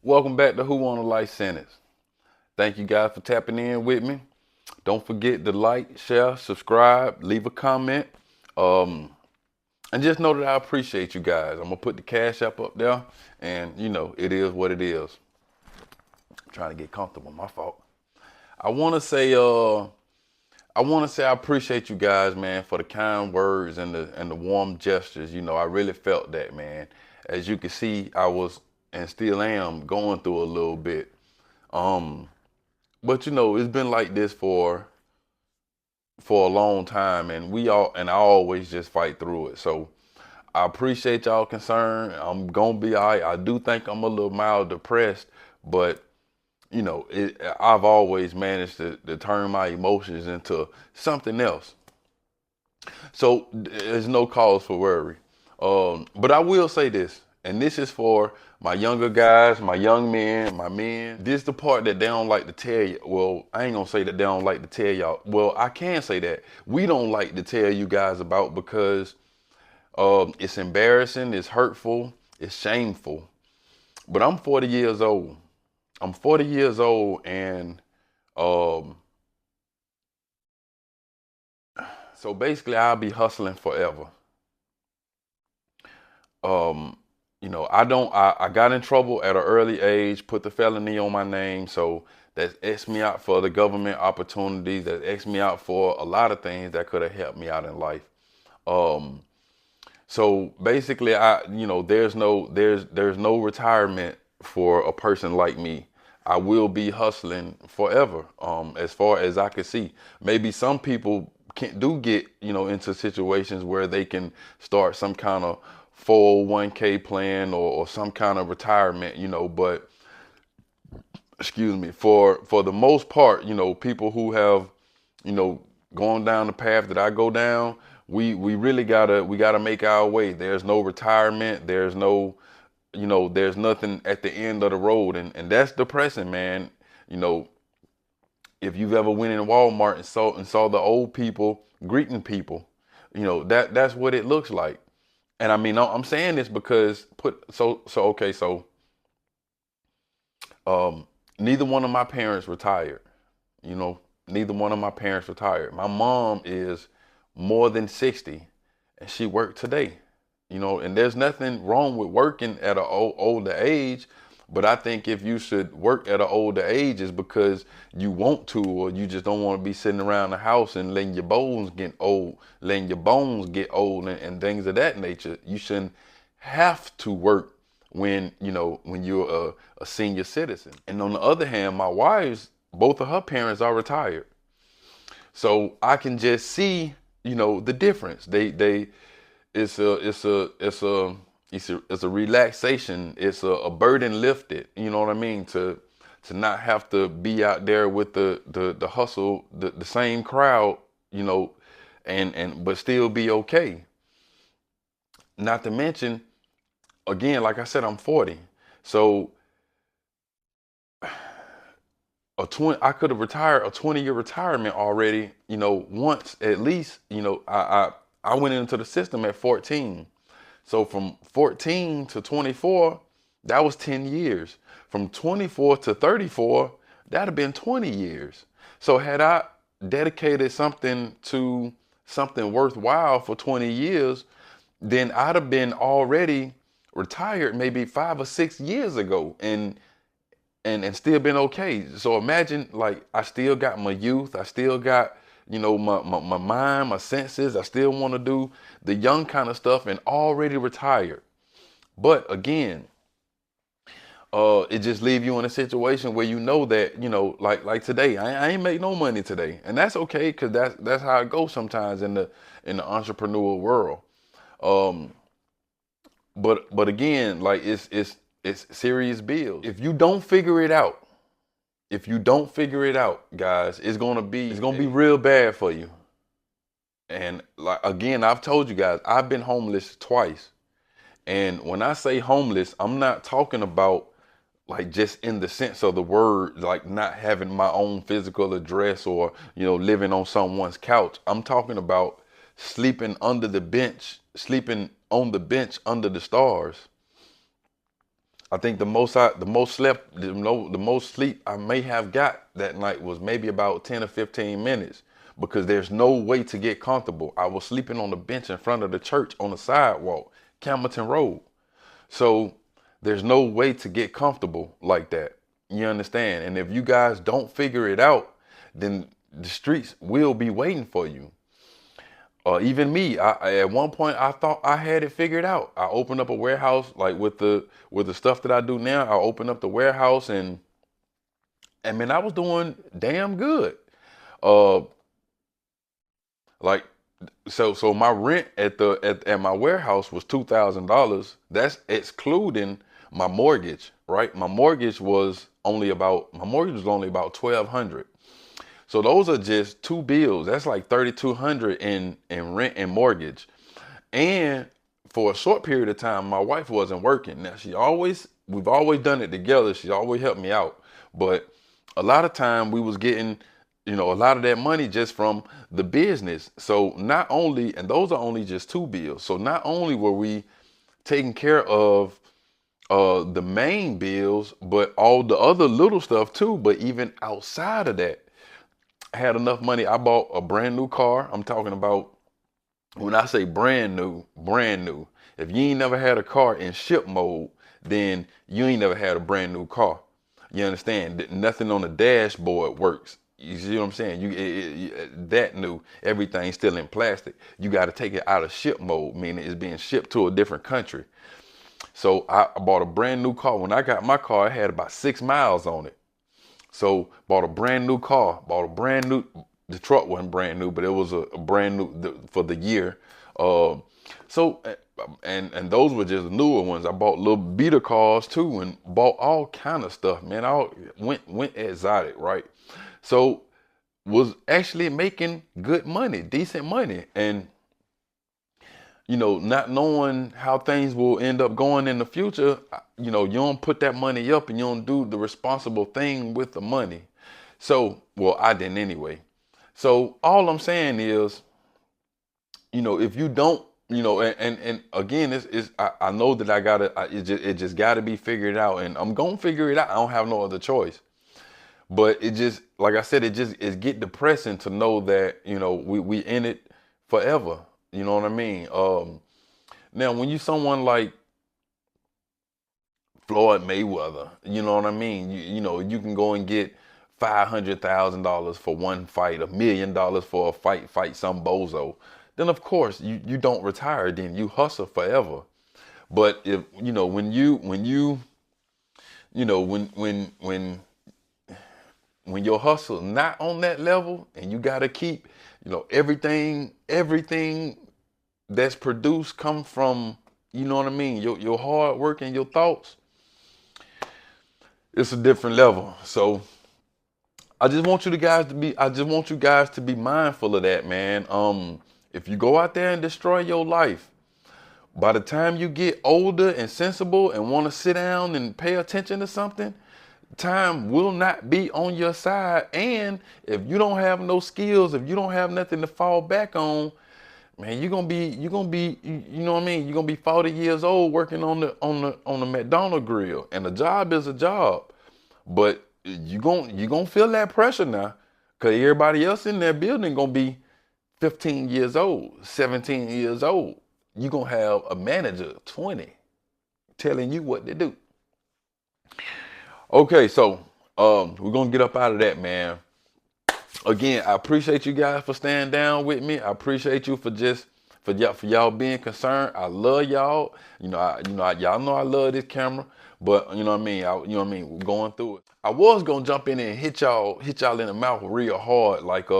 Welcome back to Who on a Life Sentence. Thank you guys for tapping in with me. Don't forget to like, share, subscribe, leave a comment. Um, and just know that I appreciate you guys. I'm gonna put the cash up there, and it is what it is. I'm trying to get comfortable. My fault. I wanna say, I appreciate you guys, man, for the kind words and the warm gestures. I really felt that, man. As you can see, I was and still am going through a little bit. Um, But it's been like this for a long time, and I always just fight through it. So I appreciate y'all concern. I'm gonna be all right. I do think I'm a little mild depressed, but I've always managed to turn my emotions into something else. So there's no cause for worry. But I will say this, and this is for my younger guys, my young men, my men. This is the part that they don't like to tell you. Well, I ain't gonna say that they don't like to tell y'all. Well, I can say that we don't like to tell you guys about because it's embarrassing, it's hurtful, it's shameful. But I'm 40 years old. I'm 40 years old, and um, so basically, I'll be hustling forever. um I don't I got in trouble at an early age, put the felony on my name, so that X me out for the government opportunities, that X me out for a lot of things that could have helped me out in life. um so basically, there's no retirement for a person like me. I will be hustling forever, as far as I can see. Maybe some people can do get, into situations where they can start some kind of 401k plan, or some kind of retirement, but excuse me, for the most part, people who have, you know, gone down the path that I go down, we really gotta make our way. There's no retirement. There's no, there's nothing at the end of the road, and that's depressing, man. You know, if you've ever went in Walmart and saw the old people greeting people, that's what it looks like. And I mean, I'm saying this because okay, so um, neither one of my parents retired. You know, neither one of my parents retired. My mom is more than 60, and she worked today. And there's nothing wrong with working at an older age, but I think if you should work at an older age is because you want to, or you just don't want to be sitting around the house and letting your bones get old, and things of that nature. You shouldn't have to work when you're a senior citizen. And on the other hand, my wife's both of her parents are retired, so I can just see the difference. They it's a relaxation. It's a burden lifted. You know what I mean? To not have to be out there with the hustle, the same crowd, you know, and but still be okay. Not to mention, again, like I said, I'm 40, so I could have retired a 20-year retirement already, once at least. I went into the system at 14. So from 14 to 24, that was 10 years. From 24 to 34, that'd have been 20 years. So had I dedicated something to something worthwhile for 20 years, then I'd have been already retired maybe 5 or 6 years ago, and still been okay. So imagine, like, I still got my youth, I still got, my mind, my senses. I still want to do the young kind of stuff and already retired. But again, it just leave you in a situation where that, like today, I ain't make no money today. And that's okay, because that's how it goes sometimes in the entrepreneurial world. Um, but again, like, it's serious bills. If you don't figure it out, guys, it's gonna be real bad for you. And like, again, I've told you guys, I've been homeless twice. And when I say homeless, I'm not talking about like just in the sense of the word, like not having my own physical address, or living on someone's couch. I'm talking about sleeping under the bench, sleeping on the bench under the stars. I think the most sleep I may have got that night was maybe about 10 or 15 minutes because there's no way to get comfortable. I was sleeping on the bench in front of the church on the sidewalk, Campbellton Road. So there's no way to get comfortable like that. You understand? And if you guys don't figure it out, then the streets will be waiting for you. Even me, at one point I thought I had it figured out. I opened up a warehouse like with the stuff that I do now. I opened up the warehouse and man, I was doing damn good. Uh, like so my rent at my warehouse was $2,000. That's excluding my mortgage, right? My mortgage was only about 1,200. So those are just two bills. That's like 3,200 in rent and mortgage. And for a short period of time, my wife wasn't working. Now we've always done it together. She always helped me out. But a lot of time we was getting, a lot of that money just from the business. So not only, and those are only just two bills. So not only were we taking care of the main bills, but all the other little stuff too. But even outside of that, I had enough money. I bought a brand new car. I'm talking about when I say brand new, brand new. If you ain't never had a car in ship mode, then you ain't never had a brand new car. You understand? Nothing on the dashboard works. You see what I'm saying? That new, everything's still in plastic. You got to take it out of ship mode, meaning it's being shipped to a different country. So I bought a brand new car. When I got my car, it had about 6 miles on it. So bought a brand new car, bought a brand new. The truck wasn't brand new, but it was a brand new for the year. Uh, so and those were just newer ones. I bought little beater cars too, and bought all kind of stuff. Man, I went exotic, right? So was actually making good money, decent money, and not knowing how things will end up going in the future, you don't put that money up and you don't do the responsible thing with the money. So, well, I didn't anyway. So all I'm saying is, if you don't, and again, I know that I gotta, it just gotta be figured out, and I'm gonna figure it out. I don't have no other choice. But it just, like I said, it get depressing to know that we in it forever. You know what I mean? Now, when you someone like Floyd Mayweather, you know what I mean? You can go and get $500,000 for one fight, $1 million for a fight some bozo. Then of course you don't retire. Then you hustle forever. But if when your hustle not on that level, and you gotta keep, everything that's produced come from, you know what I mean, your hard work and your thoughts, it's a different level. So I just want you guys to be mindful of that, man. If you go out there and destroy your life, by the time you get older and sensible and want to sit down and pay attention to something, time will not be on your side. And if you don't have no skills, if you don't have nothing to fall back on, man, you're gonna be, you know what I mean? You're gonna be 40 years old working on the McDonald's grill. And a job is a job. But you gonna feel that pressure now. Cause everybody else in that building gonna be 15 years old, 17 years old. You're gonna have a manager 20 telling you what to do. Okay, so we're gonna get up out of that, man. Again, I appreciate you guys for staying down with me. I appreciate you for y'all being concerned. I love y'all. Y'all know I love this camera, but you know what I mean. We're going through it. I was gonna jump in and hit y'all in the mouth real hard, like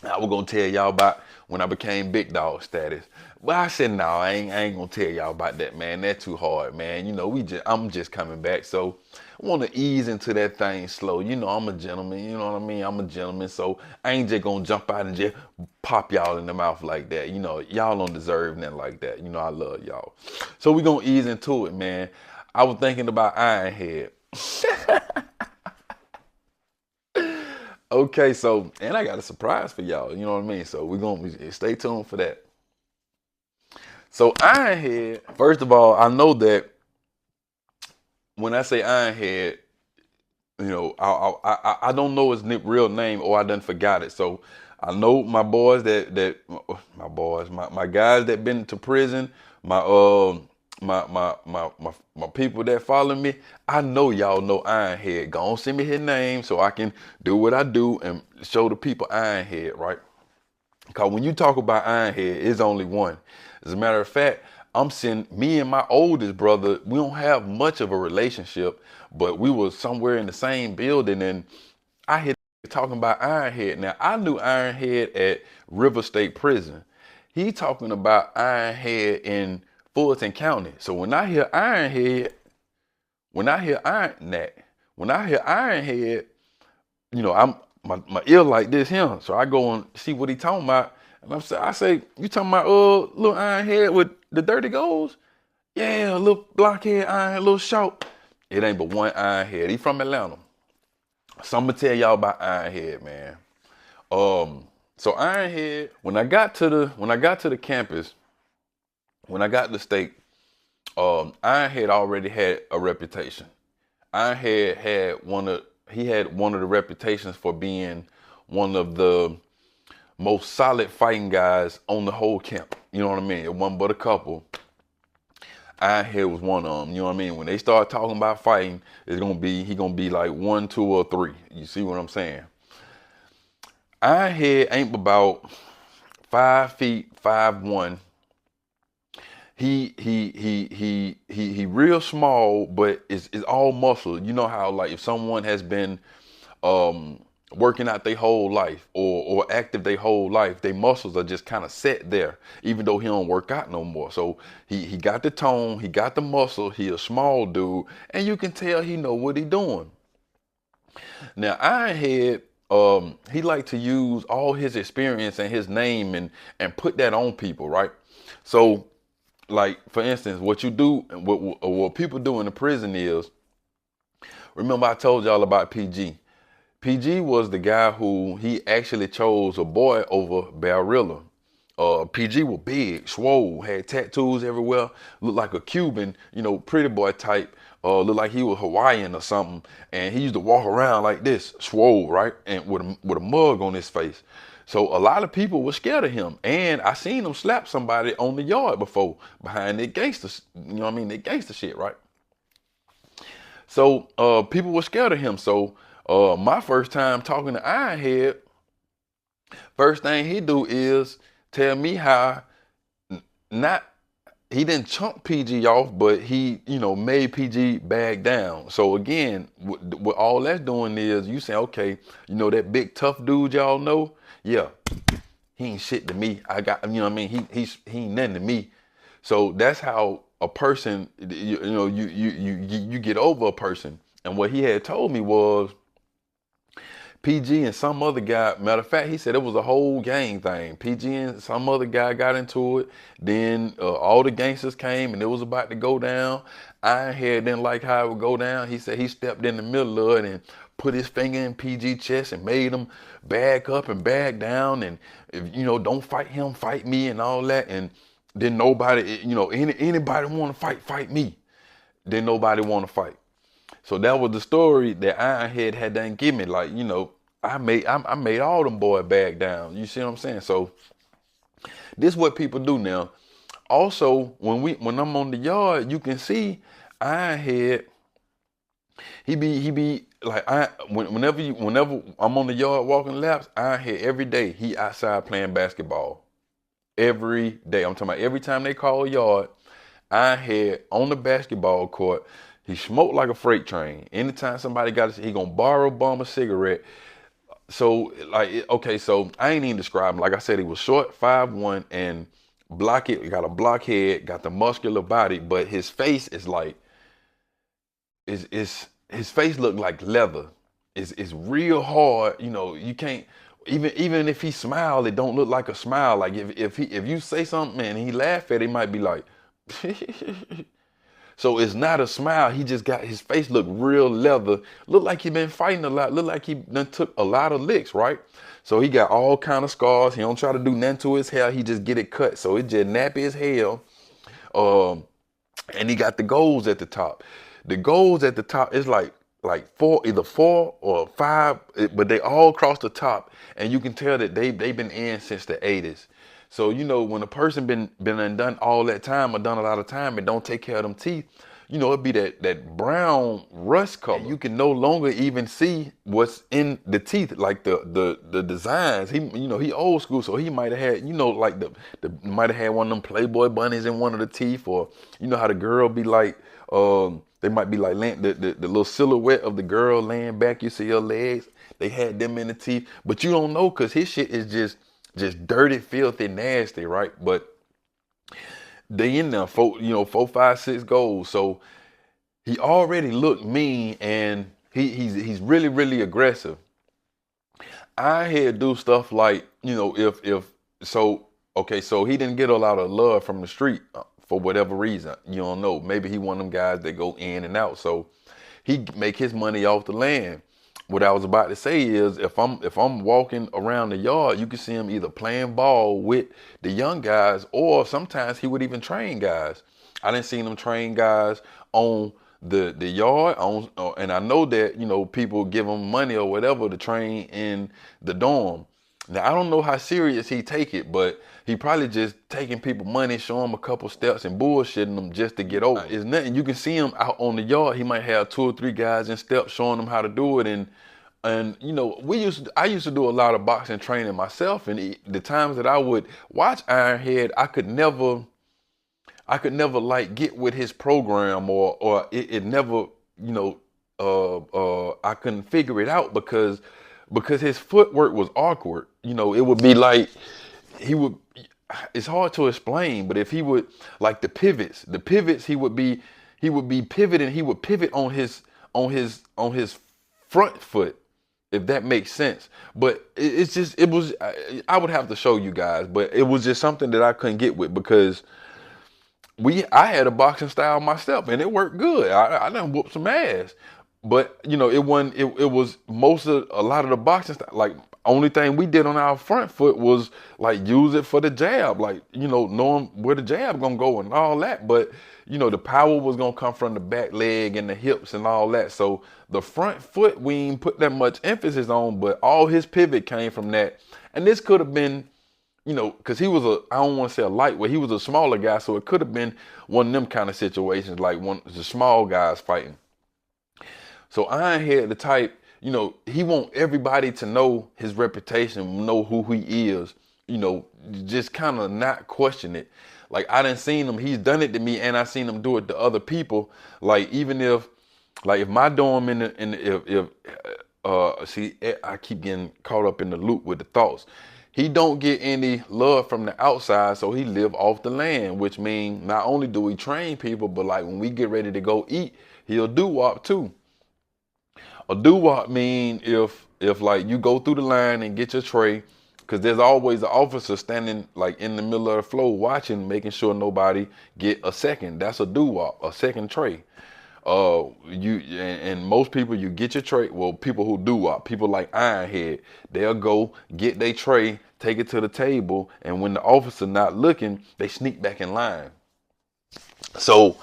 I was gonna tell y'all about when I became big dog status. But I said no, I ain't gonna tell y'all about that, man. That's too hard, man. I'm just coming back. So I wanna ease into that thing slow. I'm a gentleman, you know what I mean? I'm a gentleman, so I ain't just gonna jump out and just pop y'all in the mouth like that. Y'all don't deserve nothing like that. I love y'all. So we gonna ease into it, man. I was thinking about Ironhead. Okay, so and I got a surprise for y'all. You know what I mean? So we're gonna stay tuned for that. So Ironhead, first of all, I know that when I say Ironhead, I don't know his real name, or I done forgot it. So I know my boys my boys, my guys that been to prison, my my people that follow me. I know y'all know Ironhead. Go on, send me his name so I can do what I do and show the people Ironhead, right? Because when you talk about Ironhead, it's only one. As a matter of fact, I'm seeing me and my oldest brother, we don't have much of a relationship, but we were somewhere in the same building, and I hear talking about Ironhead. Now, I knew Ironhead at River State Prison. He talking about Ironhead in Fulton County. So when I hear Ironhead, when I hear Iron that, when I hear Ironhead, I'm my ear like this here. So I go and see what he talking about. And I say, you talking about little iron head with the dirty goals? Yeah, a little blockhead iron, little short. It ain't but one iron head. He from Atlanta. So I'm gonna tell y'all about Ironhead, man. So Ironhead, when I got to the campus, when I got to the state, Ironhead already had a reputation. Ironhead had one of the reputations for being one of the most solid fighting guys on the whole camp. You know what I mean? It wasn't but a couple. Ironhead was one of them. You know what I mean? When they start talking about fighting, he gonna be like 1, 2, or 3. You see what I'm saying? Ironhead ain't about 5 feet 5'1". He real small, but it's all muscle. You know how like if someone has been um working out their whole life or active their whole life, their muscles are just kind of set there, even though he don't work out no more. So he got the tone, he got the muscle, he a small dude, and you can tell he know what he doing. Now Ironhead, he like to use all his experience and his name and put that on people, right? So like for instance, what you do, what people do in the prison is, remember I told y'all about PG. PG was the guy who he actually chose a boy over Barilla. PG was big, swole, had tattoos everywhere, looked like a Cuban, pretty boy type. Looked like he was Hawaiian or something, and he used to walk around like this, swole, right, and with a mug on his face. So a lot of people were scared of him, and I seen him slap somebody on the yard before behind their gangster, their gangster shit, right? So people were scared of him. So my first time talking to Ironhead, first thing he do is tell me how not he didn't chunk PG off, but he made PG back down. So again, what all that's doing is you say, okay, that big tough dude y'all know, yeah, he ain't shit to me. I got, he ain't nothing to me. So that's how a person, you get over a person. And what he had told me was PG and some other guy, matter of fact, he said it was a whole gang thing. PG and some other guy got into it. Then all the gangsters came and it was about to go down. Ironhead didn't like how it would go down. He said he stepped in the middle of it and put his finger in PG chest and made him back up and back down. And if don't fight him, fight me and all that. And then nobody, anybody want to fight, fight me. Then nobody want to fight. So that was the story that Ironhead had done give me. Like, I made all them boys back down. You see what I'm saying? So this is what people do now. Also, when I'm on the yard, you can see Ironhead. He be like whenever I'm on the yard walking laps, Ironhead every day he outside playing basketball. Every day. I'm talking about every time they call yard, Ironhead on the basketball court. He smoked like a freight train. Anytime somebody he gonna borrow bum a cigarette. So okay, so I ain't even describe him. Like I said, he was short, 5'1", and got a blockhead, got the muscular body, but his face is like is his face look like leather. It's real hard. You can't even if he smile, it don't look like a smile. Like if you say something and he laugh at it, he might be like So it's not a smile. He just got his face look real leather. Look like he been fighting a lot. Look like he done took a lot of licks, right? So he got all kind of scars. He don't try to do nothing to his hair. He just get it cut. So it just nappy as hell. And he got the goals at the top. the goals at the top is like four, either 4 or 5, but they all cross the top, and you can tell that they've been in since the '80s. So when a person been and done all that time or done a lot of time and don't take care of them teeth, it'd be that brown rust color. And you can no longer even see what's in the teeth, like the designs. He old school, so he might have had like the might have had one of them Playboy bunnies in one of the teeth, or how the girl be like. They might be like the little silhouette of the girl laying back. You see her legs. They had them in the teeth, but you don't know because his shit is just dirty, filthy, nasty, right? But they in there, 4, 5, 6 goals. So he already looked mean, and he's really really aggressive. I had do stuff like if so okay, so he didn't get a lot of love from the street for whatever reason. You don't know. Maybe he one of them guys that go in and out. So he make his money off the land. What I was about to say is if I'm walking around the yard, you can see him either playing ball with the young guys, or sometimes he would even train guys. I didn't see him train guys on the yard on, and I know that people give him money or whatever to train in the dorm. Now I don't know how serious he take it, but he probably just taking people money, show him a couple steps and bullshitting them just to get over. It's nothing. You can see him out on the yard. He might have 2 or 3 guys in steps showing them how to do it, and I used to do a lot of boxing training myself, and the times that I would watch Ironhead, I could never like get with his program, or it never I couldn't figure it out because his footwork was awkward. It would be like he would. It's hard to explain, but if he would like the pivots he would be pivoting. He would pivot on his front foot, if that makes sense. But I would have to show you guys, but it was just something that I couldn't get with because I had a boxing style myself and it worked good. I done whooped some ass. But it was most of a lot of the boxing style, like only thing we did on our front foot was like use it for the jab, like knowing where the jab gonna go and all that. But the power was gonna come from the back leg and the hips and all that. So the front foot we ain't put that much emphasis on, but all his pivot came from that. And this could have been because he was I don't want to say a lightweight, he was a smaller guy, so it could have been one of them kind of situations, like one the small guys fighting. So Ironhead, the type, he want everybody to know his reputation, know who he is, just kind of not question it. Like I done seen him, he's done it to me, and I seen him do it to other people. Like even if my dorm if see, I keep getting caught up in the loop with the thoughts. He don't get any love from the outside, so he live off the land, which means not only do we train people, but like when we get ready to go eat, he'll do wop too. A doo-wop mean if like you go through the line and get your tray, because there's always an officer standing like in the middle of the floor watching, making sure nobody get a second. That's a doo-wop, a second tray. And most people, you get your tray. Well, people who do wop, people like Ironhead, they'll go get their tray, take it to the table, and when the officer not looking, they sneak back in line. So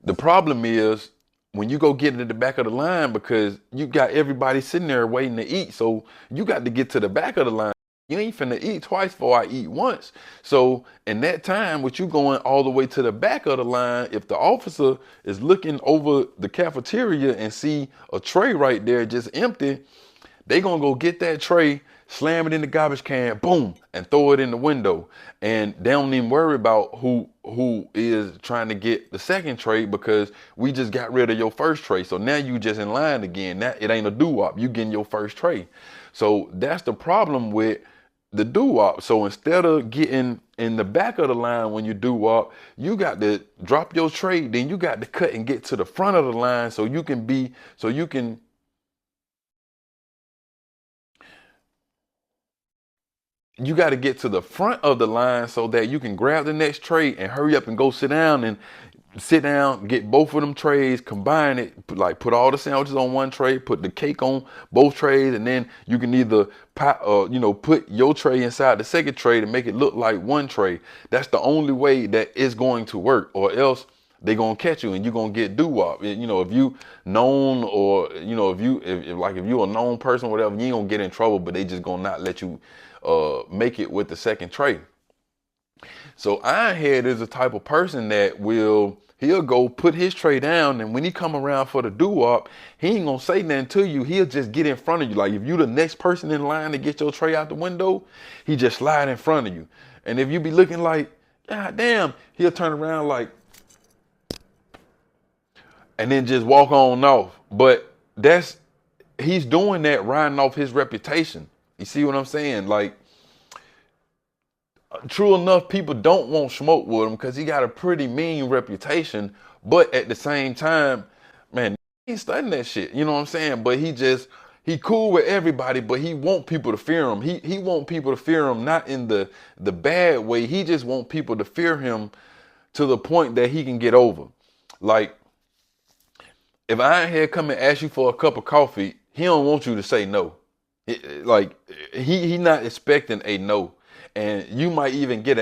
the problem is when you go get into the back of the line, because you got everybody sitting there waiting to eat. So you got to get to the back of the line. You ain't finna eat twice before I eat once. So in that time, with you going all the way to the back of the line, if the officer is looking over the cafeteria and see a tray right there just empty, they gonna go get that tray, slam it in the garbage can, boom, and throw it in the window. And they don't even worry about who is trying to get the second tray, because we just got rid of your first tray. So now you just in line again. Now it ain't a doo-wop. You getting your first tray. So that's the problem with the doo-wop. So instead of getting in the back of the line when you doo-wop, you got to drop your tray, then you got to cut and get to the front of the line so you got to get to the front of the line so that you can grab the next tray and hurry up and go sit down, get both of them trays, combine it, put all the sandwiches on one tray, put the cake on both trays, and then you can either put your tray inside the second tray to make it look like one tray. That's the only way that it's going to work, or else they gonna catch you and you gonna get doo-wop. You know, if you known, or you know, if you a known person or whatever, you ain't gonna get in trouble, but they just gonna not let you make it with the second tray. So Ironhead is the type of person that he'll go put his tray down, and when he come around for the doo-wop, he ain't gonna say nothing to you. He'll just get in front of you. Like if you the next person in line to get your tray out the window, he just slide in front of you. And if you be looking like, God damn, he'll turn around like, and then just walk on off. But he's doing that riding off his reputation. You see what I'm saying? Like, true enough, people don't want smoke with him because he got a pretty mean reputation. But at the same time, man, he ain't studying that shit. You know what I'm saying? But he cool with everybody, but he want people to fear him. He want people to fear him, not in the bad way. He just want people to fear him to the point that he can get over. Like, if Ironhead come and ask you for a cup of coffee, he don't want you to say no. Like he not expecting a no, and you might even get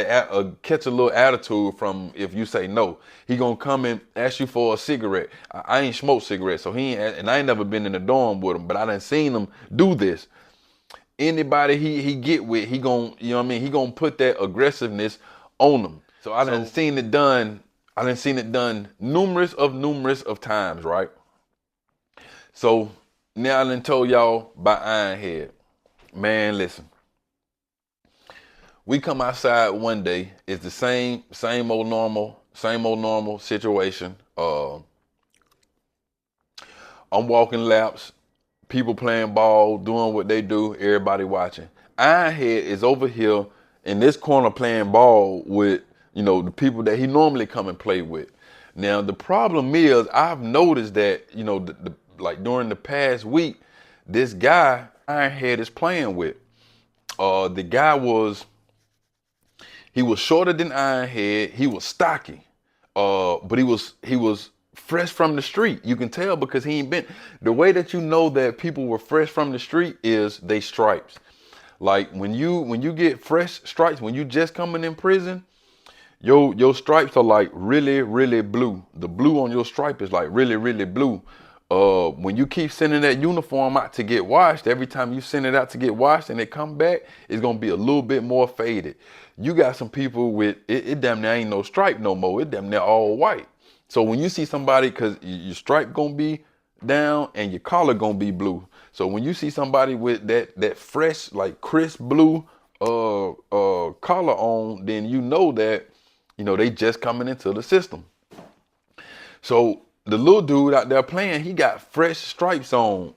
catch a little attitude from if you say no. He gonna come and ask you for a cigarette. I ain't smoked cigarettes, so he ain't, and I ain't never been in the dorm with him, but I done seen him do this. Anybody he get with, he gonna, you know what I mean, he gonna put that aggressiveness on them. So I done seen it done. I done seen it done numerous of times, right? So now I done told y'all about Ironhead. Man, listen. We come outside one day. It's the same old normal situation. I'm walking laps, people playing ball, doing what they do, everybody watching. Ironhead is over here in this corner playing ball with, you know, the people that he normally come and play with. Now the problem is, I've noticed that, you know, like during the past week, this guy Ironhead is playing with, the guy he was shorter than Ironhead. He was stocky, but he was fresh from the street. You can tell because he ain't been. The way that you know that people were fresh from the street is they stripes. Like when you get fresh stripes, when you just coming in prison, your stripes are like really blue. The blue on your stripe is like really blue. When you keep sending that uniform out to get washed, every time you send it out to get washed and it come back, it's gonna be a little bit more faded. You got some people with it damn near ain't no stripe no more. It damn near all white. So when you see somebody, cause your stripe gonna be down and your collar gonna be blue. So when you see somebody with that fresh, like crisp blue collar on, then you know that, you know, they just coming into the system. So the little dude out there playing, he got fresh stripes on,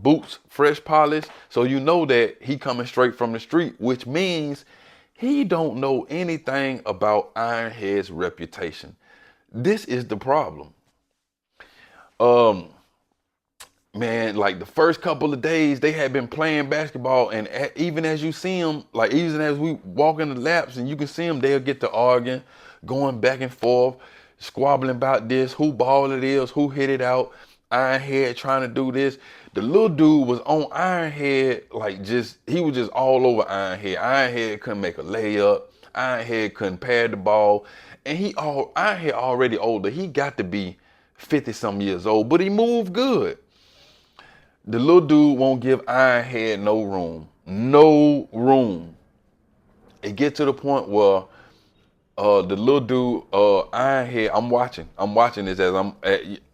boots, fresh polish. So you know that he coming straight from the street, which means he don't know anything about Ironhead's reputation. This is the problem. Man, like the first couple of days, they had been playing basketball, and even as you see them, like even as we walk in the laps, and you can see them, they'll get to arguing, going back and forth, squabbling about this, who ball it is, who hit it out. Ironhead trying to do this. The little dude was on Ironhead, like he was just all over Ironhead. Ironhead couldn't make a layup. Ironhead couldn't pad the ball, and Ironhead already older. He got to be 50 some years old, but he moved good. The little dude won't give Ironhead no room. No room. It get to the point where the little dude, Ironhead, I'm watching this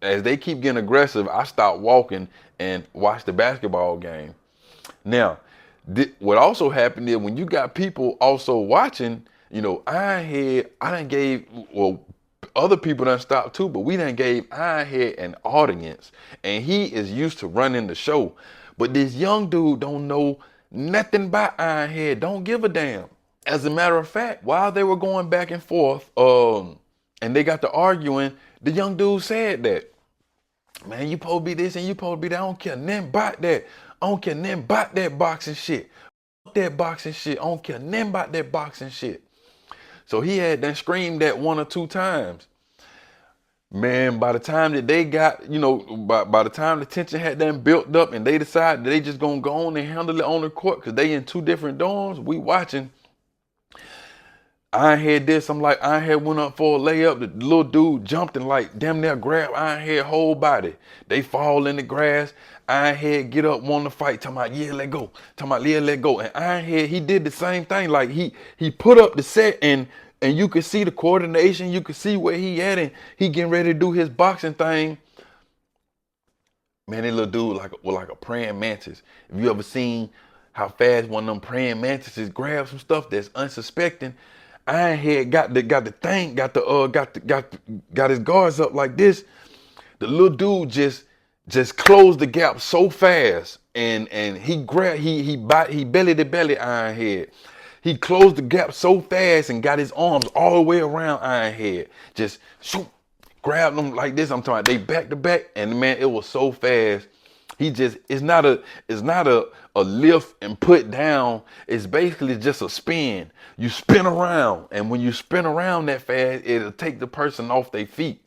as they keep getting aggressive. I stop walking and watch the basketball game. Now, what also happened is when you got people also watching, you know, Ironhead, I done gave, well, other people done stopped too, but we done gave Ironhead an audience, and he is used to running the show. But this young dude don't know nothing about Ironhead, don't give a damn. As a matter of fact, while they were going back and forth, and they got to arguing, the young dude said that, man, you supposed to be this and you supposed to be that. I don't care nothing about that. I don't care nothing about that boxing shit. That boxing shit. I don't care nothing about that boxing shit. So he had done screamed that one or two times. Man, by the time that they got, you know, by the time the tension had done built up and they decided they just gonna go on and handle it on the court because they in two different dorms, we watching. Ironhead this. I'm like, Ironhead went up for a layup. The little dude jumped and like damn near grabbed Ironhead whole body. They fall in the grass. Ironhead get up, want to fight. Talking about, yeah, let go. Talking about, yeah, let go. And Ironhead, he did the same thing. Like he put up the set and you could see the coordination. You could see where he at and he getting ready to do his boxing thing. Man, that little dude like a praying mantis. If you ever seen how fast one of them praying mantises grab some stuff that's unsuspecting, Ironhead got his guards up like this. The little dude just closed the gap so fast, and he belly to belly Ironhead. He closed the gap so fast and got his arms all the way around Ironhead. Just shoot, grabbed them like this. I'm talking about they back to back, and man, it was so fast. He just it's not a lift and put down. It's basically just a spin. You spin around, and when you spin around that fast, it'll take the person off their feet.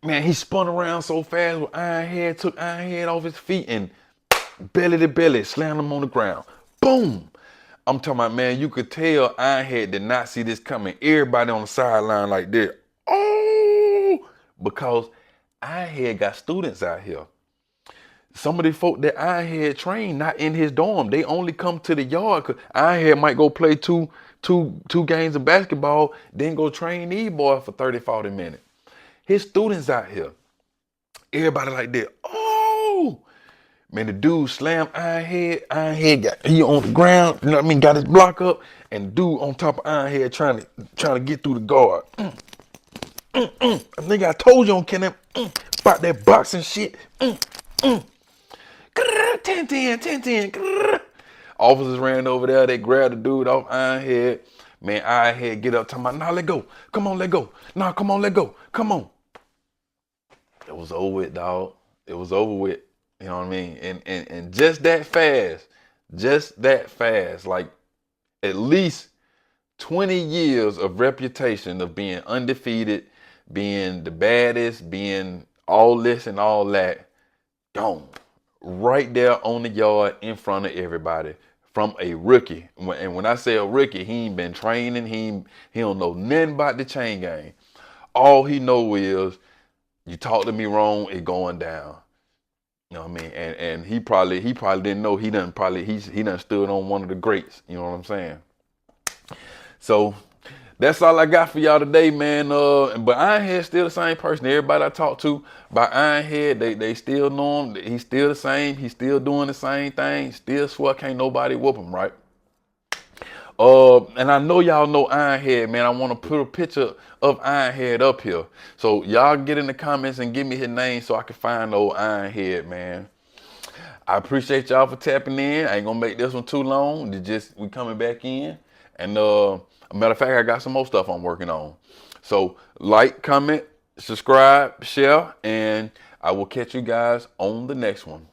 Man, he spun around so fast with Ironhead, took Ironhead off his feet and belly to belly, slammed him on the ground. Boom! I'm talking about, man, you could tell Ironhead did not see this coming. Everybody on the sideline like this. Oh! Because Ironhead got students out here. Some of the folk that Ironhead train not in his dorm. They only come to the yard because Ironhead might go play two games of basketball, then go train these boys for 30, 40 minutes. His students out here. Everybody like that. Oh! Man, the dude slammed Ironhead. He on the ground, you know what I mean, got his block up, and dude on top of Ironhead trying to get through the guard. Nigga, I told you on Ken about that boxing shit. 10-10. Officers ran over there. They grabbed the dude off Ironhead. Man, Ironhead get up talking about, nah, let go. Come on, let go. Nah, come on, let go. Come on. It was over with, dog. It was over with. You know what I mean? And just that fast, like at least 20 years of reputation of being undefeated, being the baddest, being all this and all that, gone. Right there on the yard in front of everybody from a rookie. And when I say a rookie, he ain't been training. He don't know nothing about the chain game. All he know is you talk to me wrong, it going down. You know what I mean? And he probably didn't know he done stood on one of the greats. You know what I'm saying? So that's all I got for y'all today, man. But Ironhead's still the same person. Everybody I talk to about Ironhead, they still know him. He's still the same. He's still doing the same thing. Still swear can't nobody whoop him, right? And I know y'all know Ironhead, man. I want to put a picture of Ironhead up here. So y'all get in the comments and give me his name so I can find old Ironhead, man. I appreciate y'all for tapping in. I ain't gonna make this one too long. We coming back in. And a matter of fact, I got some more stuff I'm working on. So like, comment, subscribe, share, and I will catch you guys on the next one.